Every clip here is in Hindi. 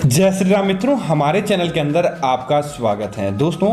जय श्री राम मित्रों, हमारे चैनल के अंदर आपका स्वागत है। दोस्तों,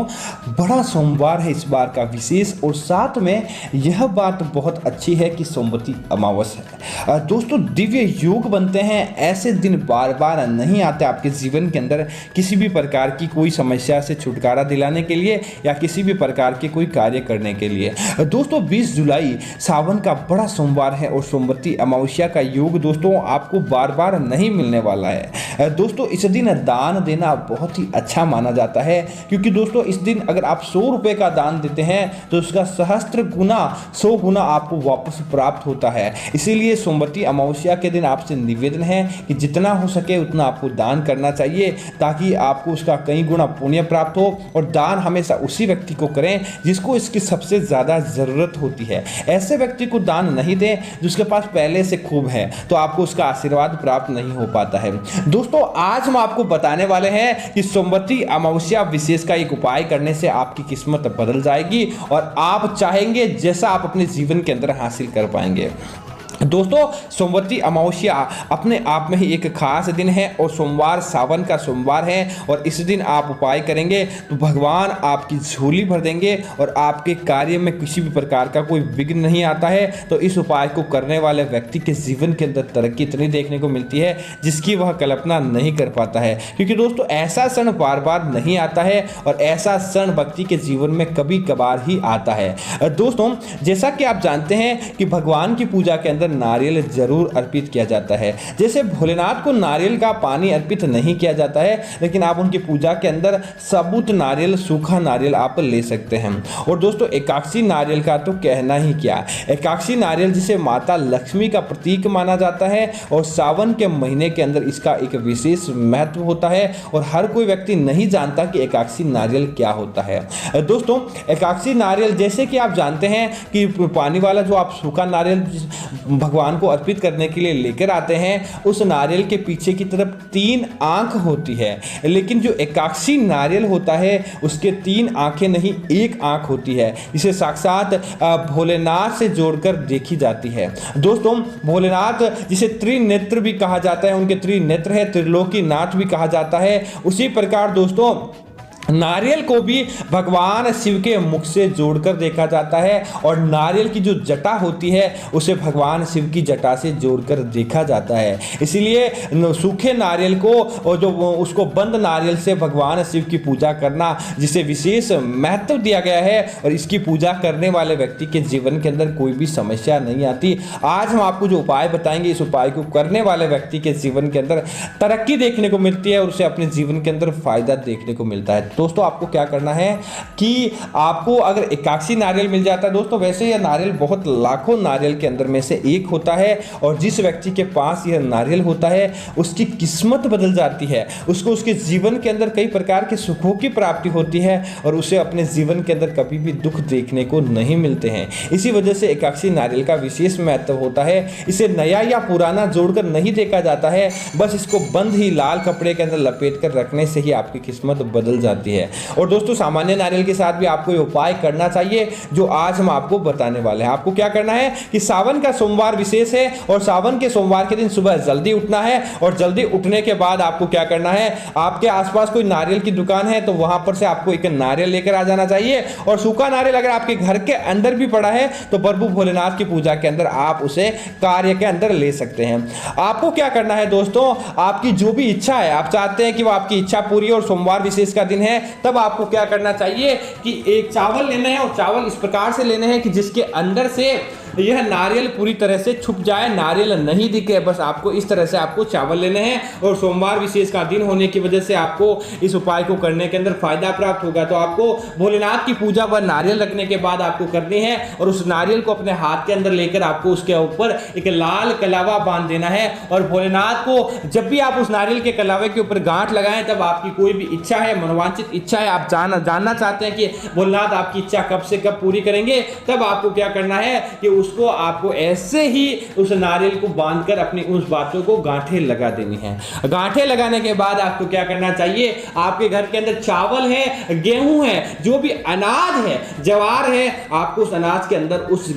बड़ा सोमवार है इस बार का विशेष, और साथ में यह बात बहुत अच्छी है कि सोमवती अमावस्या है। दोस्तों, दिव्य योग बनते हैं। ऐसे दिन बार बार नहीं आते आपके जीवन के अंदर किसी भी प्रकार की कोई समस्या से छुटकारा दिलाने के लिए या किसी भी प्रकार के कोई कार्य करने के लिए। दोस्तों, 20 जुलाई सावन का बड़ा सोमवार है और सोमवती अमावस्या का योग दोस्तों आपको बार बार नहीं मिलने वाला है। दोस्तों, इस दिन दान देना बहुत ही अच्छा माना जाता है, क्योंकि दोस्तों इस दिन अगर आप 100 रुपए का दान देते हैं तो उसका सहस्त्र गुना 100 गुना आपको वापस प्राप्त होता है। इसीलिए सोमवती अमावस्या के दिन आपसे निवेदन है कि जितना हो सके उतना आपको दान करना चाहिए, ताकि आपको उसका कई गुना पुण्य प्राप्त हो। और दान हमेशा उसी व्यक्ति को करें जिसको इसकी सबसे ज़्यादा ज़रूरत होती है। ऐसे व्यक्ति को दान नहीं दें जिसके पास पहले से खूब है, तो आपको उसका आशीर्वाद प्राप्त नहीं हो पाता है। दोस्तों, आज हम आपको बताने वाले हैं कि सोमवती अमावस्या विशेष का एक उपाय करने से आपकी किस्मत बदल जाएगी और आप चाहेंगे जैसा आप अपने जीवन के अंदर हासिल कर पाएंगे। दोस्तों, सोमवती अमावस्या अपने आप में ही एक खास दिन है और सोमवार सावन का सोमवार है, और इस दिन आप उपाय करेंगे तो भगवान आपकी झोली भर देंगे और आपके कार्य में किसी भी प्रकार का कोई विघ्न नहीं आता है। तो इस उपाय को करने वाले व्यक्ति के जीवन के अंदर तरक्की इतनी देखने को मिलती है जिसकी वह कल्पना नहीं कर पाता है, क्योंकि दोस्तों ऐसा क्षण बार बार नहीं आता है और ऐसा क्षण व्यक्ति के जीवन में कभी कभार ही आता है। दोस्तों, जैसा कि आप जानते हैं कि भगवान की पूजा के अंदर नारियल जरूर अर्पित किया जाता है। जैसे भोलेनाथ को नारियल का पानी अर्पित नहीं किया जाता है, लेकिन आप उनकी पूजा के अंदर साबुत नारियल, सूखा नारियल आप ले सकते हैं। और दोस्तों, एकादशी नारियल का तो कहना ही क्या। एकादशी नारियल जिसे माता लक्ष्मी का प्रतीक माना जाता है, और सावन के महीने के अंदर इसका एक विशेष महत्व होता है और हर कोई व्यक्ति नहीं जानता कि एकादशी नारियल क्या होता है। दोस्तों, एकादशी नारियल जैसे कि आप जानते हैं कि पानी वाला जो आप सूखा नारियल भगवान को अर्पित करने के लिए लेकर आते हैं, उस नारियल के पीछे की तरफ 3 आंख होती है, लेकिन जो एकादशी नारियल होता है उसके 3 आंखें नहीं, 1 आंख होती है। इसे साक्षात भोलेनाथ से जोड़कर देखी जाती है। दोस्तों, भोलेनाथ जिसे त्रिनेत्र भी कहा जाता है, उनके त्रिनेत्र है, त्रिलोकीनाथ भी कहा जाता है। उसी प्रकार दोस्तों नारियल को भी भगवान शिव के मुख से जोड़कर देखा जाता है, और नारियल की जो जटा होती है उसे भगवान शिव की जटा से जोड़कर देखा जाता है। इसीलिए सूखे नारियल को और जो उसको बंद नारियल से भगवान शिव की पूजा करना, जिसे विशेष महत्व दिया गया है, और इसकी पूजा करने वाले व्यक्ति के जीवन के अंदर कोई भी समस्या नहीं आती। आज हम आपको जो उपाय बताएंगे, इस उपाय को करने वाले व्यक्ति के जीवन के अंदर तरक्की देखने को मिलती है और उसे अपने जीवन के अंदर फायदा देखने को मिलता है। दोस्तों, आपको क्या करना है कि आपको अगर एकादशी नारियल मिल जाता है, दोस्तों वैसे यह नारियल बहुत लाखों नारियल के अंदर में से एक होता है, और जिस व्यक्ति के पास यह नारियल होता है उसकी किस्मत बदल जाती है। उसको उसके जीवन के अंदर कई प्रकार के सुखों की प्राप्ति होती है और उसे अपने जीवन के अंदर कभी भी दुख देखने को नहीं मिलते हैं। इसी वजह से एकादशी नारियल का विशेष महत्व होता है। इसे नया या पुराना जोड़कर नहीं देखा जाता है, बस इसको बंद ही लाल कपड़े के अंदर लपेट कर रखने से ही आपकी किस्मत बदल जाती है। और दोस्तों, सामान्य नारियल के साथ भी आपको ये उपाय करना चाहिए जो आज हम आपको बताने वाले हैं। आपको क्या करना है कि सावन का सोमवार विशेष है, और सावन के सोमवार के दिन सुबह जल्दी उठना है, और जल्दी उठने के बाद आपको क्या करना है, आपके आसपास कोई नारियल की दुकान है तो वहां पर से आपको एक नारियल लेकर आ जाना चाहिए। और सूखा नारियल अगर आपके घर के अंदर भी पड़ा है तो प्रभु भोलेनाथ की पूजा के अंदर आप उसे कार्य के अंदर ले सकते हैं। आपको क्या करना है दोस्तों, आपकी जो भी इच्छा है, आप चाहते हैं कि वो आपकी इच्छा पूरी हो और सोमवार विशेष का दिन है, तब आपको क्या करना चाहिए कि एक चावल लेना है, और चावल इस प्रकार से लेने हैं कि जिसके अंदर से यह नारियल पूरी तरह से छुप जाए, नारियल नहीं दिखे। बस आपको इस तरह से आपको चावल लेने हैं, और सोमवार विशेष का दिन होने की वजह से आपको इस उपाय को करने के अंदर फायदा प्राप्त होगा। तो आपको भोलेनाथ की पूजा पर नारियल रखने के बाद आपको करनी है, और उस नारियल को अपने हाथ के अंदर लेकर आपको उसके ऊपर एक लाल कलावा बांध देना है। और भोलेनाथ को जब भी आप उस नारियल के कलावे के ऊपर गांठ लगाएं, तब आपकी कोई भी इच्छा है, मनोवांछित इच्छा है, आप जानना चाहते हैं कि भोलेनाथ आपकी इच्छा कब से कब पूरी करेंगे, तब आपको क्या करना है कि उसको आपको ऐसे ही उस नारियल को बांधकर अपनी उस बातों को गांठें लगा देनी है। गांठें लगाने के बाद आपको क्या करना चाहिए, आपके घर के अंदर चावल है, गेहूं है, जो भी अनाज है, ज्वार है, आपको उस अनाज के अंदर उस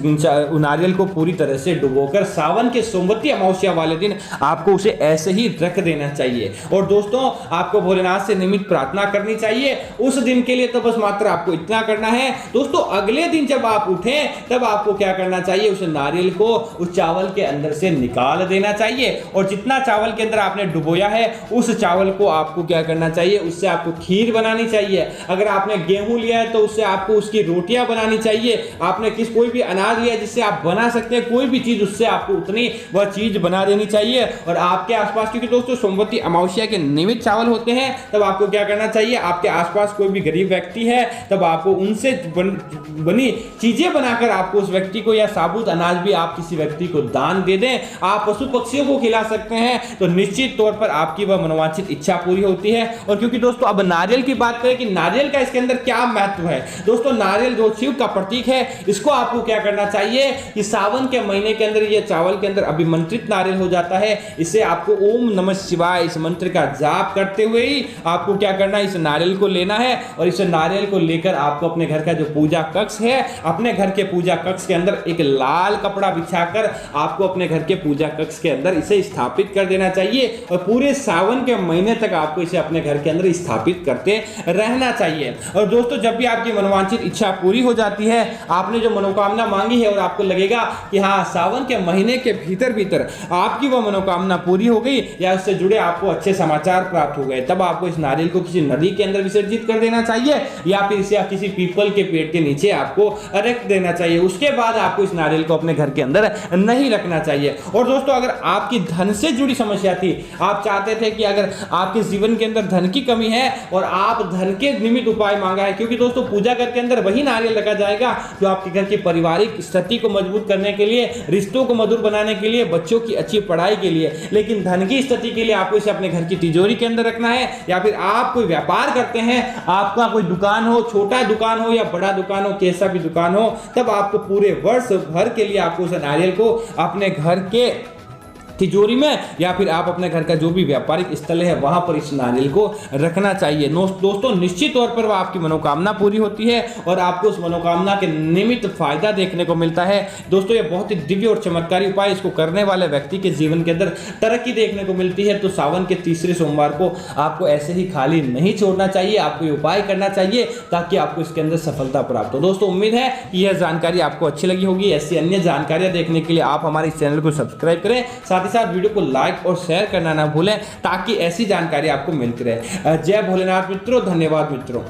नारियल को पूरी तरह से डुबोकर सावन के सोमवती अमावस्या वाले दिन आपको उसे ऐसे ही रख देना चाहिए। और दोस्तों आपको भोलेनाथ से नियमित प्रार्थना करनी चाहिए उस दिन के लिए। तो बस मात्र आपको इतना करना है दोस्तों। अगले दिन जब आप उठें तब आपको क्या करना चाहिए, उस नारियल को उस चावल के अंदर से निकाल देना चाहिए और जितना चावल के अंदर आपने डुबोया है उस चावल को आपको क्या करना चाहिए, उससे आपको खीर बनानी चाहिए। अगर आपने गेहूं लिया है तो उससे आपको उसकी रोटियां बनानी चाहिए। आपने कोई भी अनाज लिया जिससे आप बना सकते हैं कोई भी चीज, उससे आपको उतनी वह चीज बना देनी चाहिए। और आपके आसपास, क्योंकि दोस्तों सोमवती अमावस्या के नियमित चावल होते हैं, तब आपको क्या करना चाहिए, आपके आसपास कोई भी गरीब व्यक्ति है तब आपको उनसे बनी चीजें बनाकर आपको उस व्यक्ति को, या साबुत अनाज भी आप किसी व्यक्ति को दान दे दें, आप पशु पक्षियों को खिला सकते हैं, तो निश्चित तौर पर आपकी वह मनोवांछित इच्छा पूरी होती है। और क्योंकि दोस्तों अब नारियल की बात करें कि नारियल का इसके अंदर क्या महत्व है, दोस्तों नारियल जो शिव का प्रतीक है, इसको आपको क्या करना चाहिए कि सावन के महीने के अंदर ये चावल के अंदर अभिमंत्रित नारियल हो जाता है। इसे आपको ओम नमः शिवाय इस मंत्र का जाप करते हुए ही आपको क्या करना है, इस नारियल को लेना है और इस नारियल को लेकर आपको अपने घर का जो पूजा कक्ष है, अपने घर के पूजा कक्ष के अंदर एक लाल कपड़ा बिछाकर आपको अपने घर के पूजा कक्ष के अंदर इसे स्थापित कर देना चाहिए। और पूरे सावन के महीने तक आपको इसे अपने घर के अंदर स्थापित करते रहना चाहिए। और दोस्तों जब भी आपकी मनोवांछित इच्छा पूरी हो जाती है, आपने जो मनोकामना मांगी है और आपको लगेगा कि हाँ सावन के महीने के भीतर भीतर आपकी वह मनोकामना पूरी हो गई या उससे जुड़े आपको अच्छे समाचार प्राप्त हो गए, तब आपको इस नारियल को किसी नदी के अंदर विसर्जित कर देना चाहिए या फिर इसे किसी पीपल के पेड़ के नीचे आपको रख देना चाहिए। उसके बाद आपको इस नारियल को अपने घर के अंदर नहीं रखना चाहिए। और दोस्तों अगर आपकी धन से जुड़ी समस्या थी, आप चाहते थे कि अगर आपके जीवन के अंदर धन की कमी है और आप धन के निमित्त उपाय मांगा है, क्योंकि दोस्तों पूजा घर के अंदर वही नारियल रखा जाएगा जो आपके घर की पारिवारिक स्थिति को मजबूत करने के लिए, रिश्तों को मधुर बनाने के लिए, बच्चों की अच्छी पढ़ाई के लिए, लेकिन धन की स्थिति के लिए आपको इसे अपने घर की तिजोरी के अंदर रखना है। या फिर आप कोई व्यापार करते हैं, आपका कोई दुकान हो, छोटा दुकान हो या बड़ा दुकान हो, कैसा भी दुकान हो, तब आपको पूरे वर्ष भर के लिए आपको उस नारियल को अपने घर के तिजोरी में या फिर आप अपने घर का जो भी व्यापारिक स्थल है वहां पर इस नारियल को रखना चाहिए। दोस्तों निश्चित तौर पर वह आपकी मनोकामना पूरी होती है और आपको उस मनोकामना के निमित्त फायदा देखने को मिलता है। दोस्तों ये बहुत ही दिव्य और चमत्कारी उपाय, इसको करने वाले व्यक्ति के जीवन के अंदर तरक्की देखने को मिलती है। तो सावन के तीसरे सोमवार को आपको ऐसे ही खाली नहीं छोड़ना चाहिए, आपको ये उपाय करना चाहिए ताकि आपको इसके अंदर सफलता प्राप्त हो। दोस्तों उम्मीद है कि यह जानकारी आपको अच्छी लगी होगी। ऐसी अन्य जानकारियां देखने के लिए आप हमारे इस चैनल को सब्सक्राइब करें, साथ ही साथ वीडियो को लाइक और शेयर करना ना भूलें ताकि ऐसी जानकारी आपको मिलती रहे। जय भोलेनाथ मित्रों, धन्यवाद मित्रों।